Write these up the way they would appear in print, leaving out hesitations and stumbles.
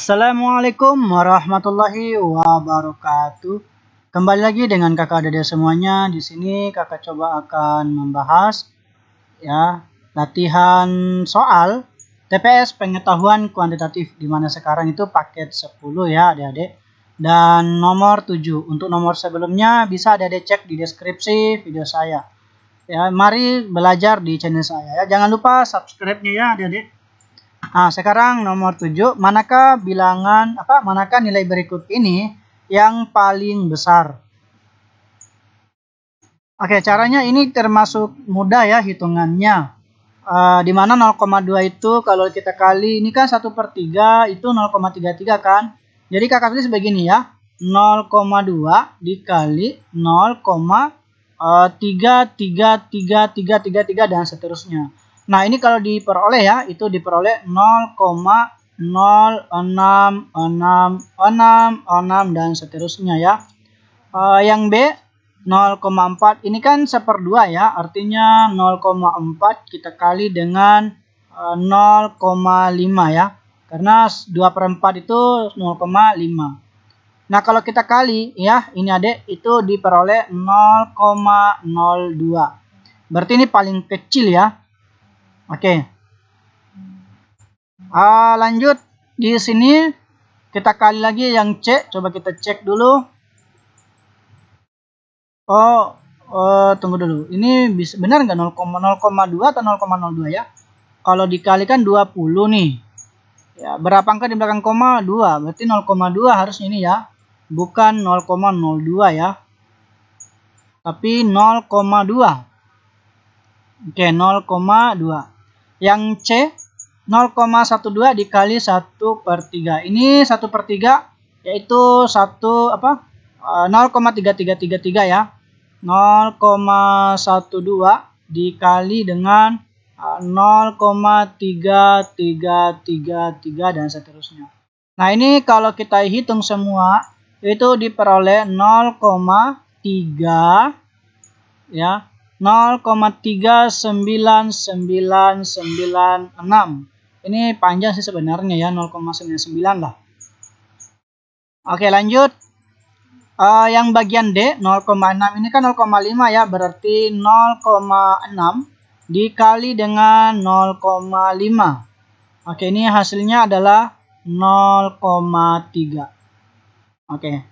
Assalamualaikum warahmatullahi wabarakatuh. Kembali lagi dengan kakak Dede semuanya. Di sini kakak coba akan membahas ya latihan soal TPS pengetahuan kuantitatif, di mana sekarang itu paket 10 ya adik-adik. Dan nomor 7. Untuk nomor sebelumnya bisa adik-adik cek di deskripsi video saya. Ya, mari belajar di channel saya ya. Jangan lupa subscribe-nya ya adik-adik. Nah, sekarang nomor 7, manakah nilai berikut ini yang paling besar? Oke, caranya ini termasuk mudah ya hitungannya. Di mana 0,2 itu kalau kita kali, ini kan 1/3 itu 0,33 kan. Jadi kakak tulis begini ya, 0,2 dikali 0,33333 dan seterusnya. Nah, ini kalau diperoleh ya, itu diperoleh 0,06666 dan seterusnya ya. Yang B 0,4 ini kan 1/2 ya, artinya 0,4 kita kali dengan 0,5 ya, karena 2/4 itu 0,5. Nah, kalau kita kali ya, ini adik, itu diperoleh 0,02. Berarti ini paling kecil ya. Oke. Lanjut di sini kita kali lagi yang C, coba kita cek dulu. Tunggu dulu. Ini bisa benar nggak 0,2 atau 0,02 ya? Kalau dikalikan 20 nih. Ya, berapa angka di belakang koma? 2. Berarti 0,2 harusnya ini ya. Bukan 0,02 ya. Tapi 0,2. Oke, 0,2. Yang C 0,12 dikali 1/3. Ini 1/3 yaitu 0,3333 ya. 0,12 dikali dengan 0,3333 dan seterusnya. Nah, ini kalau kita hitung semua itu diperoleh 0,3 ya. 0,39996. Ini panjang sih sebenarnya ya, 0,99 lah. Oke, lanjut. Yang bagian D 0,6 ini kan 0,5 ya, berarti 0,6 dikali dengan 0,5. Oke, ini hasilnya adalah 0,3. Oke.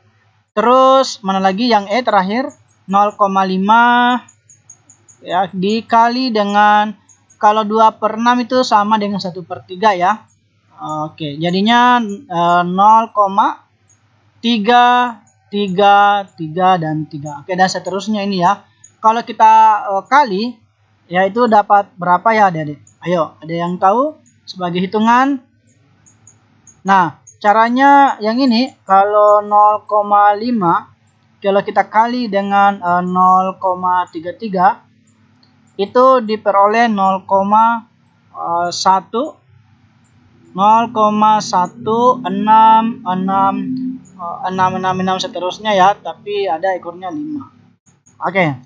Terus mana lagi yang E terakhir 0,5 ya dikali dengan, kalau 2/6 itu sama dengan 1/3 ya. Oke, jadinya 0,333 dan 3. Oke, dan seterusnya ini ya. Kalau kita kali ya itu dapat berapa ya adik-adik? Ayo, ada yang tahu sebagai hitungan? Nah, caranya yang ini, kalau 0,5 kalau kita kali dengan 0,33 itu diperoleh 0,1 seterusnya ya, tapi ada ekornya 5. Oke.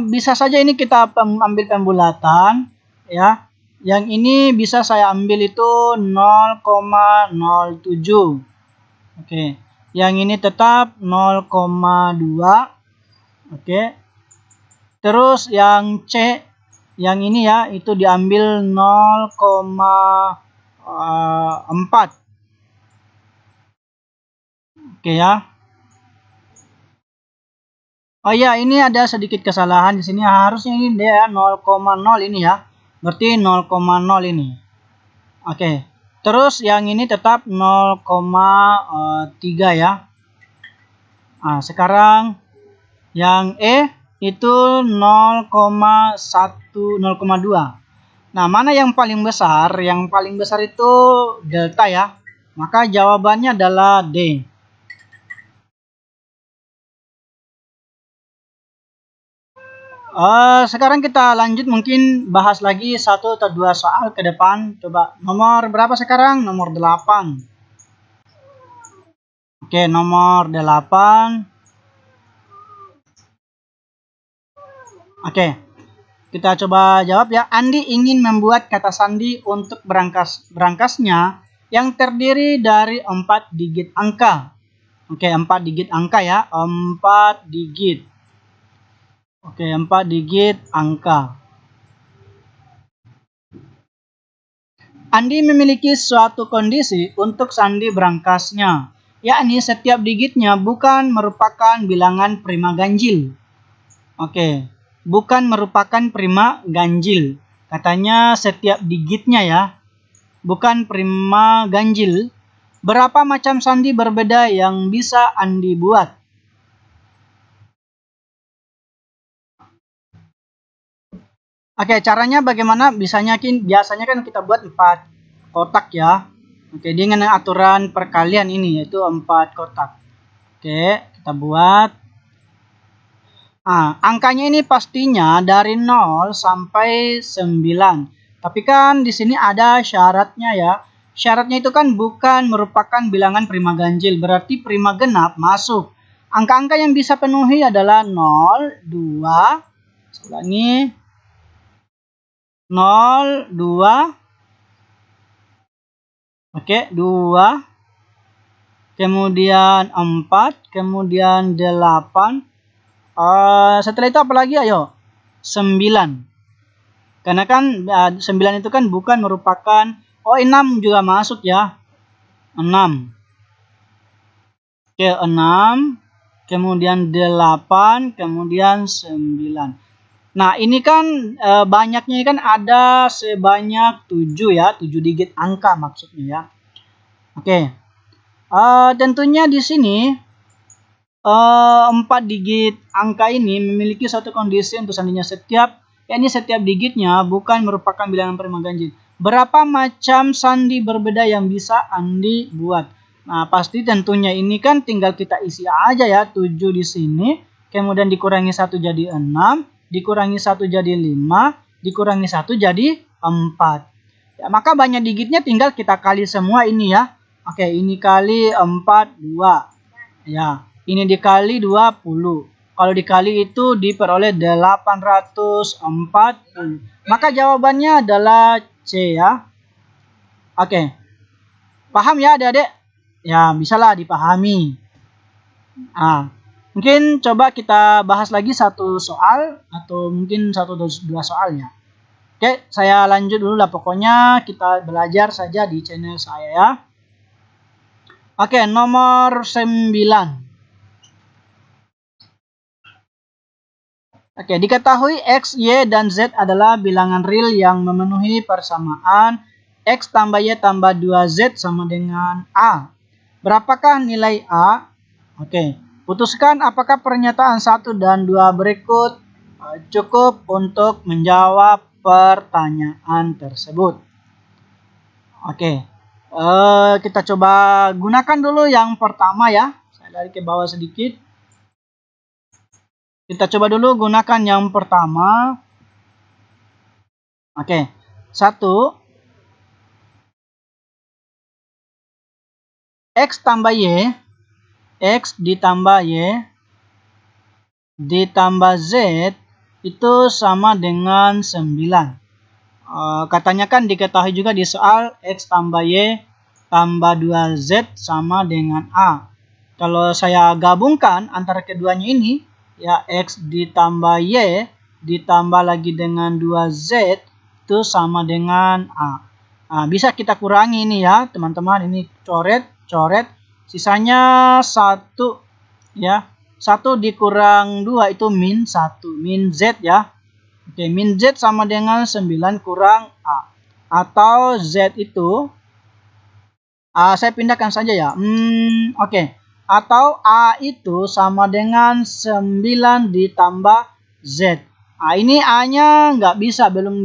Bisa saja ini kita ambil pembulatan ya. Yang ini bisa saya ambil itu 0,07. Oke. Yang ini tetap 0,2. Oke. Terus yang C, yang ini ya, itu diambil 0,4. Oke ya. Oh ya, ini ada sedikit kesalahan di sini. Harusnya ini dia 0,0 ini ya. Berarti 0,0 ini. Oke. Terus yang ini tetap 0,3 ya. Nah, sekarang yang E itu 0,2. Nah, mana yang paling besar? Yang paling besar itu delta ya. Maka jawabannya adalah D. Sekarang kita lanjut, mungkin bahas lagi 1 atau 2 soal ke depan. Coba nomor berapa sekarang? Nomor 8. Oke, nomor 8. Oke, kita coba jawab ya. Andi ingin membuat kata sandi untuk berangkasnya yang terdiri dari 4 digit angka. Oke, 4 digit angka ya, 4 digit. Oke, 4 digit angka. Andi memiliki suatu kondisi untuk sandi berangkasnya, yakni setiap digitnya bukan merupakan bilangan prima ganjil. Oke, bukan merupakan prima ganjil. Katanya setiap digitnya ya, bukan prima ganjil. Berapa macam sandi berbeda yang bisa Andi buat? Oke, caranya bagaimana? Biasanya kan kita buat 4 kotak ya. Oke, dengan aturan perkalian ini yaitu 4 kotak. Oke, kita buat. Angkanya ini pastinya dari 0 sampai 9. Tapi kan di sini ada syaratnya ya. Syaratnya itu kan bukan merupakan bilangan prima ganjil, berarti prima genap masuk. Angka-angka yang bisa penuhi adalah 0, 2, ulangi, 0, 2, oke, 2, kemudian 4, kemudian 8, setelah itu apa lagi? Ayo, 9. Karena kan 9 itu kan bukan merupakan, 6 juga masuk ya. 6. Oke, 6. Kemudian 8. Kemudian 9. Nah, ini kan banyaknya kan ada sebanyak 7 ya. 7 digit angka maksudnya ya. Oke. Tentunya di sini 4 digit angka ini memiliki suatu kondisi untuk sandinya setiap, yakni setiap digitnya bukan merupakan bilangan prima ganjil. Berapa macam sandi berbeda yang bisa Andi buat? Nah, pasti tentunya ini kan tinggal kita isi aja ya, 7 di sini, kemudian dikurangi 1 jadi 6, dikurangi 1 jadi 5, dikurangi 1 jadi 4. Ya, maka banyak digitnya tinggal kita kali semua ini ya. Oke, ini kali 4, 2. Ya. Ini dikali 20. Kalau dikali itu diperoleh 840. Maka jawabannya adalah C ya. Oke. Paham ya adik-adik? Ya, bisalah dipahami. Mungkin coba kita bahas lagi satu soal atau mungkin 1-2 soal ya. Oke, saya lanjut dulu lah. Pokoknya kita belajar saja di channel saya ya. Oke, nomor 9. Oke, diketahui X, Y, dan Z adalah bilangan real yang memenuhi persamaan X tambah Y tambah 2Z sama dengan A. Berapakah nilai A? Oke, putuskan apakah pernyataan 1 dan 2 berikut cukup untuk menjawab pertanyaan tersebut. Oke, kita coba gunakan dulu yang pertama ya. Saya lari ke bawah sedikit. Kita coba dulu gunakan yang pertama. Oke, 1. X tambah Y. X ditambah Y ditambah Z itu sama dengan 9. Katanya kan diketahui juga di soal X tambah Y tambah 2Z sama dengan A. Kalau saya gabungkan antara keduanya ini, ya X ditambah Y ditambah lagi dengan 2Z itu sama dengan A. Bisa kita kurangi ini ya teman-teman, ini coret, sisanya 1 ya. 1 dikurang 2 itu min 1, min Z ya. Oke, min Z sama dengan 9 kurang A. Atau Z itu, saya pindahkan saja ya. Oke. Atau A itu sama dengan 9 ditambah Z. Ini A-nya nggak bisa, belum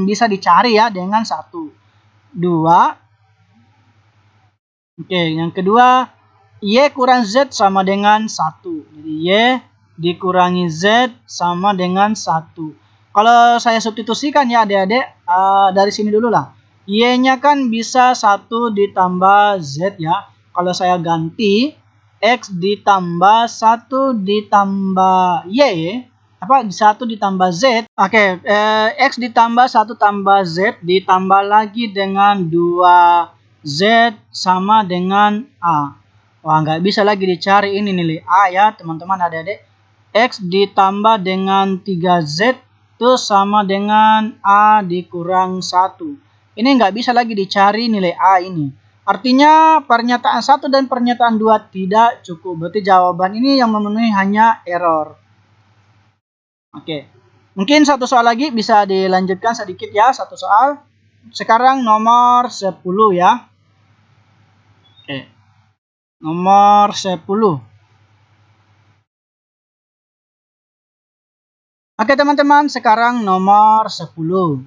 bisa dicari ya dengan 1. 2. Oke, yang kedua, Y kurang Z sama dengan 1. Jadi Y dikurangi Z sama dengan 1. Kalau saya substitusikan ya adik-adik, dari sini dulu lah. Y-nya kan bisa 1 ditambah Z ya. Kalau saya ganti X ditambah 1 ditambah Y, 1 ditambah Z. Oke, X ditambah 1 tambah Z ditambah lagi dengan 2 Z sama dengan A. Wah, nggak bisa lagi dicari ini nilai A ya, teman-teman adik-adik. X ditambah dengan 3Z itu sama dengan A dikurang 1. Ini nggak bisa lagi dicari nilai A ini. Artinya pernyataan 1 dan pernyataan 2 tidak cukup. Berarti jawaban ini yang memenuhi hanya error. Oke. Mungkin satu soal lagi bisa dilanjutkan sedikit ya, satu soal. Sekarang nomor 10 ya. Oke. Nomor 10. Oke teman-teman, sekarang nomor 10.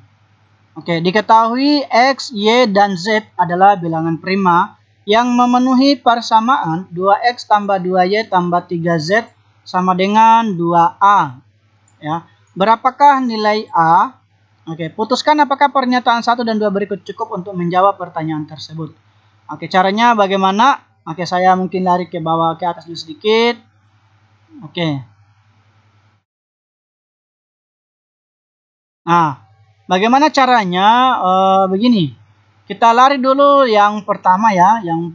Oke, diketahui X, Y, dan Z adalah bilangan prima yang memenuhi persamaan 2X tambah 2Y tambah 3Z sama dengan 2A. Ya. Berapakah nilai A? Oke, putuskan apakah pernyataan 1 dan 2 berikut cukup untuk menjawab pertanyaan tersebut. Oke, caranya bagaimana? Oke, saya mungkin lari ke bawah ke atas dulu sedikit. Oke. Nah, bagaimana caranya? Begini, kita lari dulu yang pertama ya. Yang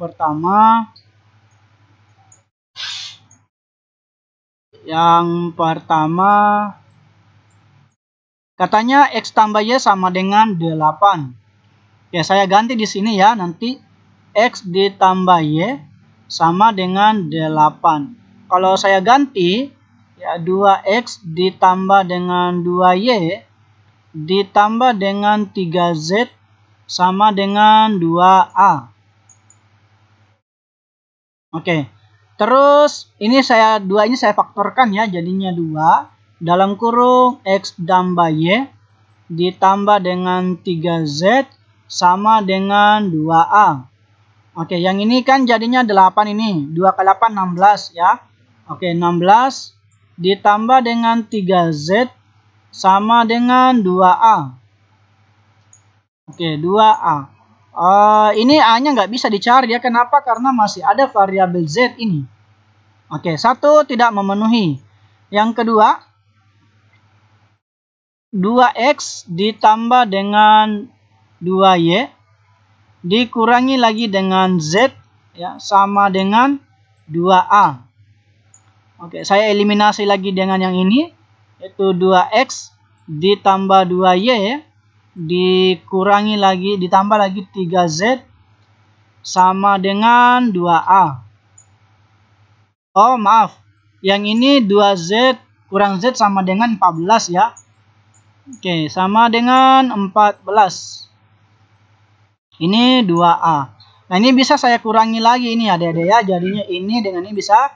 pertama katanya X tambah Y sama dengan 8. Ya, saya ganti di sini ya. Nanti X ditambah Y sama dengan 8. Kalau saya ganti, ya 2X ditambah dengan 2Y ditambah dengan 3Z sama dengan 2A. Oke. Terus ini ini saya faktorkan ya, jadinya 2 dalam kurung X tambah Y ditambah dengan 3Z sama dengan 2A. Oke, yang ini kan jadinya 8 ini. 2 kali 8 16 ya. Oke, 16 ditambah dengan 3Z sama dengan 2A. Oke, 2A. Ini A-nya nggak bisa dicari ya. Kenapa? Karena masih ada variabel Z ini. Oke, 1 tidak memenuhi. Yang kedua, 2X ditambah dengan 2Y dikurangi lagi dengan Z ya, sama dengan 2A. Oke, saya eliminasi lagi dengan yang ini, yaitu 2X ditambah 2Y dikurangi lagi, ditambah lagi 3Z sama dengan 2A. Oh maaf, yang ini 2Z kurang Z sama dengan 14 ya. Oke, sama dengan 14. Ini 2A. Nah, ini bisa saya kurangi lagi ini adik-adik ya. Jadinya ini dengan ini bisa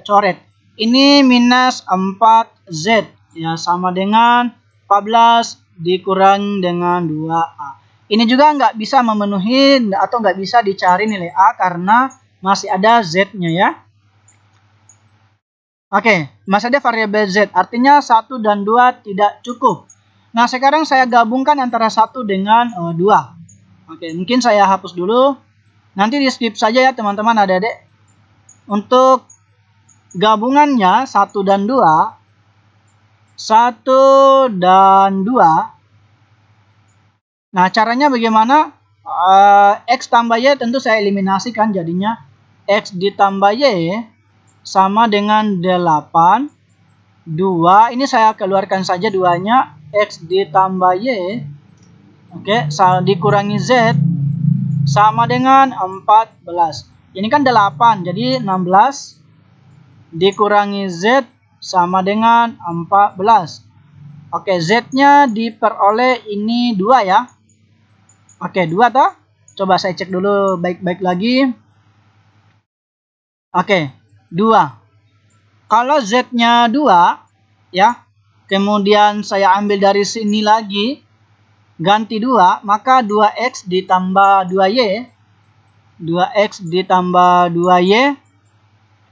coret. Ini minus 4Z ya, sama dengan 14 dikurang dengan 2A. Ini juga nggak bisa memenuhi atau nggak bisa dicari nilai A karena masih ada Z-nya ya. Oke, masih ada variabel Z. Artinya 1 dan 2 tidak cukup. Nah, sekarang saya gabungkan antara 1 dengan 2. Oke, mungkin saya hapus dulu. Nanti di skip saja ya teman-teman adik-adik. Untuk gabungannya 1 dan 2. 1 dan 2. Nah, caranya bagaimana? X tambah Y tentu saya eliminasikan, jadinya X ditambah Y sama dengan 8. 2, ini saya keluarkan saja 2-nya. X ditambah Y, oke, dikurangi Z sama dengan 14. Ini kan 8, jadi 16 dikurangi Z sama dengan 14. Oke, Z-nya diperoleh ini 2 ya. Oke, 2 toh. Coba saya cek dulu baik-baik lagi. Oke, 2. Kalau Z-nya 2 ya, kemudian saya ambil dari sini lagi, ganti 2, maka 2X ditambah 2Y, 2X ditambah 2Y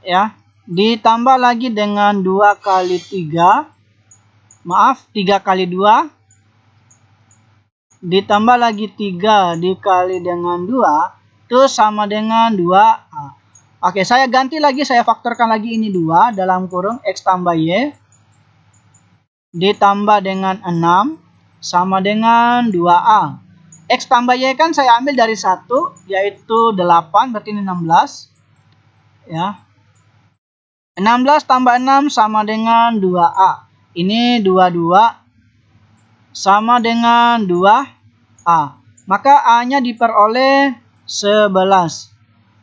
ya, ditambah lagi dengan 2 kali 3, maaf 3 kali 2, ditambah lagi 3 dikali dengan 2, itu sama dengan 2A. Oke, saya ganti lagi, saya faktorkan lagi ini 2 dalam kurung X tambah Y ditambah dengan 6 sama dengan 2A. X tambah Y kan saya ambil dari 1, yaitu 8, berarti ini 16. Ya. 16 tambah 6 sama dengan 2A. Ini 22 sama dengan 2A. Maka A-nya diperoleh 11.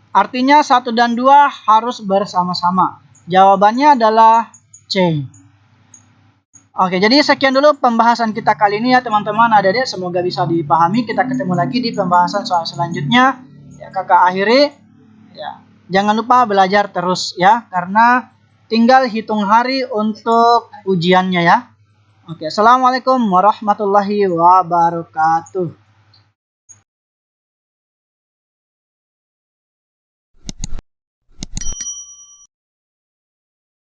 Artinya 1 dan 2 harus bersama-sama. Jawabannya adalah C. Oke, jadi sekian dulu pembahasan kita kali ini ya teman-teman, adik-adik, semoga bisa dipahami. Kita ketemu lagi di pembahasan soal selanjutnya. Ya, kakak akhiri. Ya, jangan lupa belajar terus ya, karena tinggal hitung hari untuk ujiannya ya. Oke, assalamualaikum warahmatullahi wabarakatuh.